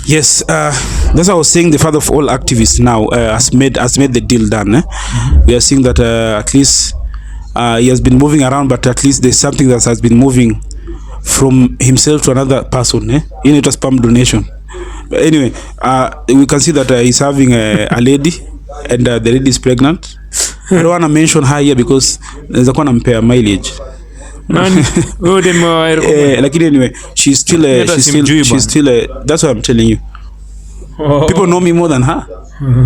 Yes, that's what I was saying. The father of all activists now has made the deal done. We are seeing that at least he has been moving around, but at least there's something that has been moving from himself to another person. In it was sperm donation. But anyway, we can see that he's having a lady, and the lady is pregnant. I don't want to mention her here because there's a nampea mileage. Like anyway, she's still that's what I'm telling you. People know me more than her.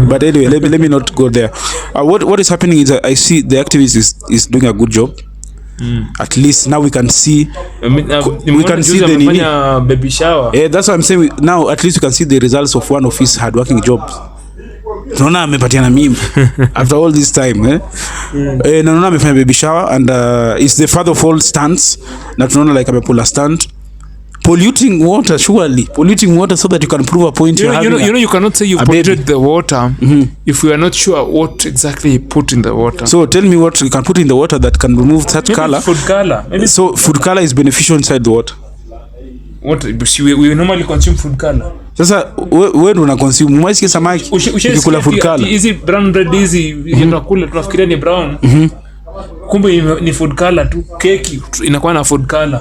But anyway, let me not go there. What is happening is I see the activist is doing a good job. At least now we can see the baby shower. That's what I'm saying. Now at least we can see the results of one of his hardworking jobs. Tunaona amepatiana mimi after all this time naona amefanya baby shower, and it's the father of all stunts. Na tunaona like amepull a stunt polluting water, surely polluting water so that you can prove a point. You know you cannot say you polluted the water if we are not sure what exactly you put in the water. So tell me what you can put in the water that can remove such color. Food color. Maybe so food color is beneficial inside the water. What we normally consume food color. Sasa wewe una consume mwasikia samaki ukikula food color. Hizi brown bread hizi tunakula tunafikiria ni brown. Kumbe ni food color tu. Keki inakuwa na food color.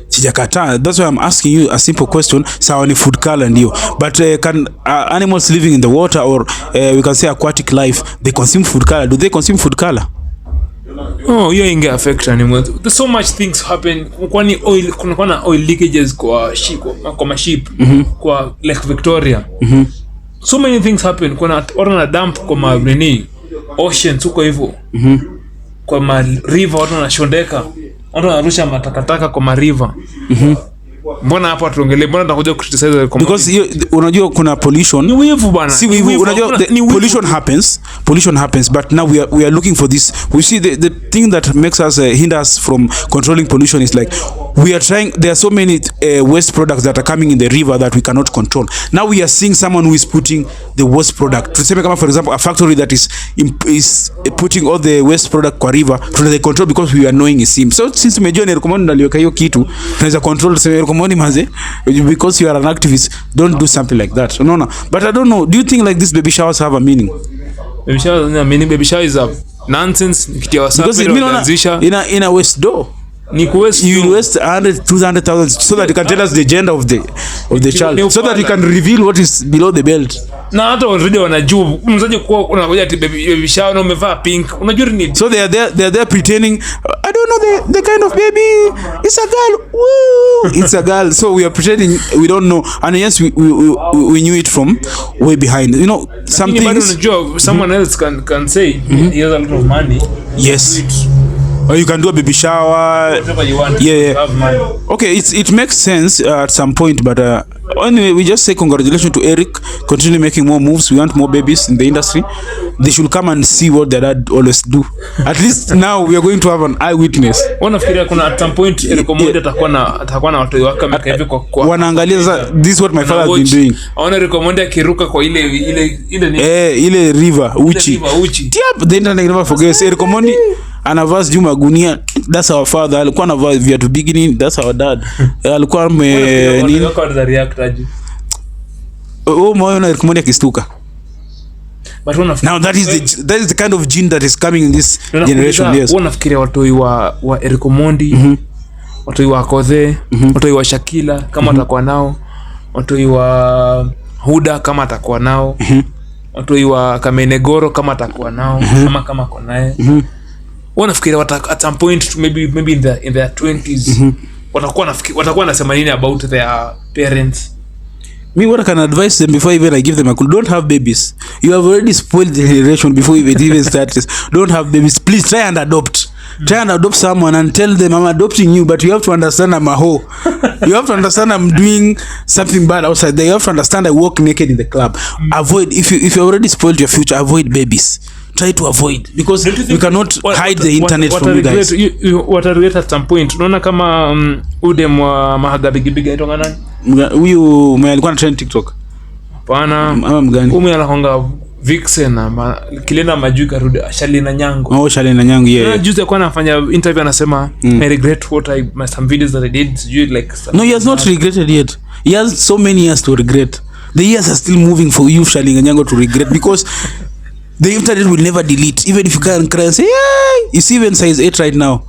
Sijakataa. That's why I'm asking you a simple question. Sawa ni food color ndio. But can animals living in the water or we can say aquatic life, they consume food color? Do they consume food color? Oh, hiyo inge affect animals. There's so much things happen. Kwani oil kuna na oil leakages kwa ship kwa Lake Victoria. So many things happen. Kuna watu na dump kwa marini oceans huko hivyo. Kwa ma river watu na shondeka. Watu wanarusha matakataka kwa ma river. Mbona hapa tuongelee, mbona tunakuja criticize because unajua kuna pollution. Ni wivu bana. Si wivu, unajua pollution happens but now we are looking for this. We see the thing that makes us hinder us from controlling pollution is like we are trying. There are so many waste products that are coming in the river that we cannot control. Now we are seeing someone who is putting the waste product. Tuseme kama for example a factory that is putting all the waste product kwa river to the control because we are knowing is him. So since umejua ni recommend aliweka hiyo kitu tunaweza control money maze, because you are an activist. Don't do something like that. No. But I don't know. Do you think like these baby showers have a meaning? Baby showers have a meaning. Baby shower is a nonsense. Because in a waste door. You will waste 100,000-200,000 so that you can tell us the gender of the child, so that you can reveal what is below the belt. Na hata already wanajua mzaje kwa unakuja ati baby shower na umevaa pink, unajua ni so they are there pretending I don't know the kind of baby, it's a girl. Woo, it's a girl. So we are pretending we don't know, and yes we knew it from way behind, you know. Some things someone else can say he has a lot of money. Yes. Or you can do a baby shower. Whatever you want. Yeah. Have money. Okay, it makes sense at some point, but anyway, we just say congratulations to Erick. Continue making more moves. We want more babies in the industry. They should come and see what their dad always do. At least now we are going to have an eyewitness. Wanafikiria kuna at some point Erick Omondi atakuwa na watu wake kama hivi kwa wanaangalia sasa this is what my father has been doing. Aona Erick Omondi akiruka kwa ile ile river uchi. The internet never forgets. Erick Omondi anavaa Juma gunia. That's our father. Alikuwa anavaa viatu beginning. That's our dad. Alikuwa nini kwa react aje. Moyo na Erick Omondi akistuka. But now that is the kind of gene that is coming in this generation. Yes. Unafikiria watoi wa Erick Omondi, watoi wa Kothe, watoi wa Shakila kama atakuwa nao, watoi wa Huda kama atakuwa nao, watoi wa Kamenegoro kama atakuwa nao, kama konae. Wanafikiria at some point maybe in their 20s watakuwa nasema nini about their parents. Me, what I can advise them before even I give them a clue, don't have babies. You have already spoiled the generation before you even start this. Don't have babies. Please try and adopt. Try and adopt someone and tell them I'm adopting you, but you have to understand I'm a hoe. You have to understand I'm doing something bad outside there. You have to understand I walk naked in the club. Avoid, if you already spoiled your future, avoid babies. Try to avoid, because we cannot hide the internet from you guys. What I regret at some point, unaona kama udem wa Mahaga Bigibiga itonga nani? Huyu mwenye alikuwa na trend TikTok. Hapana. Ama mgani? Huyu anakonga Vixen na Kilena Majuka rudi Shalina Nyango. Oh, Shalina Nyango, yeah. Juzi alikuwa anafanya interview anasema I regret what some videos that I did, like no, he has not regretted yet. He has so many years to regret. the years are still moving for you Shalin Anyango to regret, because the internet will never delete. Even if you can cry and say yeah, it's even size 8 right now.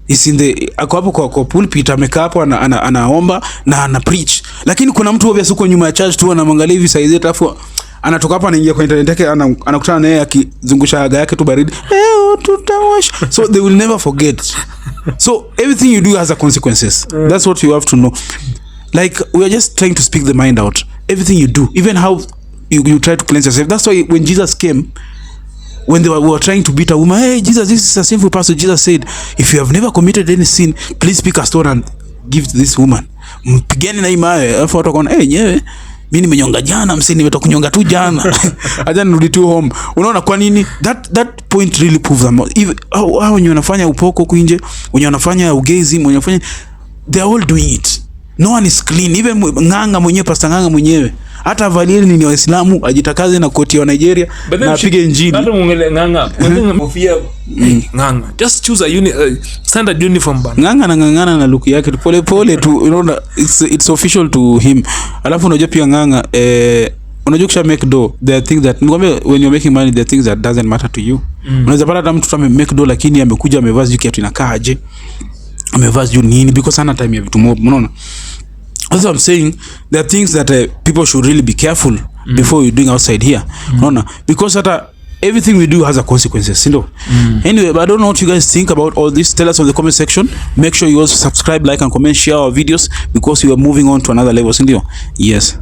Is in the ako hapo kwa pulpit amekaa hapo anaomba na ana preach, lakini kuna mtu obvious uko nyuma ya church tu anamwangalia hivi size 8 afu anatoka hapa anaingia kwa internet yake anakutana naye akizungusha haga yake tu baridi, tutawasha. So they will never forget. So everything you do has a consequences. That's what you have to know. Like we are just trying to speak the mind out. Everything you do, even how you try to cleanse yourself. That's why when Jesus came, when we were trying to beat a woman, hey Jesus, this is a sinful person. Jesus said, if you have never committed any sin, please pick a stone and give to this woman. Mpigeni na imawe. Alafu watu wakaona, hey nyewe mimi nimenyonga jana, msini nimetoka kunyonga tu jana. Acha nirudi tu home. Unaona kwa nini? That point really proves them. Even hao wenye wanafanya upoko huko nje, wenye wanafanya ugezi, wenye wanafanya, they are all doing it. No one is clean. Even Nganga mwenyewe, Pastor Nganga mwenyewe, hata Valieri ni Waislamu, ajitakaze na koti ya Nigeria na apige injili. Hata muongele Nganga, mofia Nganga. Just choose a standard uniform bana. Nganga na ngangana na look yake pole pole tu, unaona, it's official to him. Alafu unajua pia Nganga unajua kisha make do, there are things that ngombe, when you're making money, there are things that doesn't matter to you. Unaweza pata mtu make do lakini amekuja amevaa juu kiatu inakaa aje, amevaa juu nini, because hana time ya vitu mob, unaona. Also I'm saying there are things that people should really be careful before you doing outside here, unaona, because hata everything we do has a consequences, you know. Anyway, but I don't know what you guys think about all this. Tell us in the comment section. Make sure you also subscribe, like and comment, share our videos, because we are moving on to another level, you know. Yes.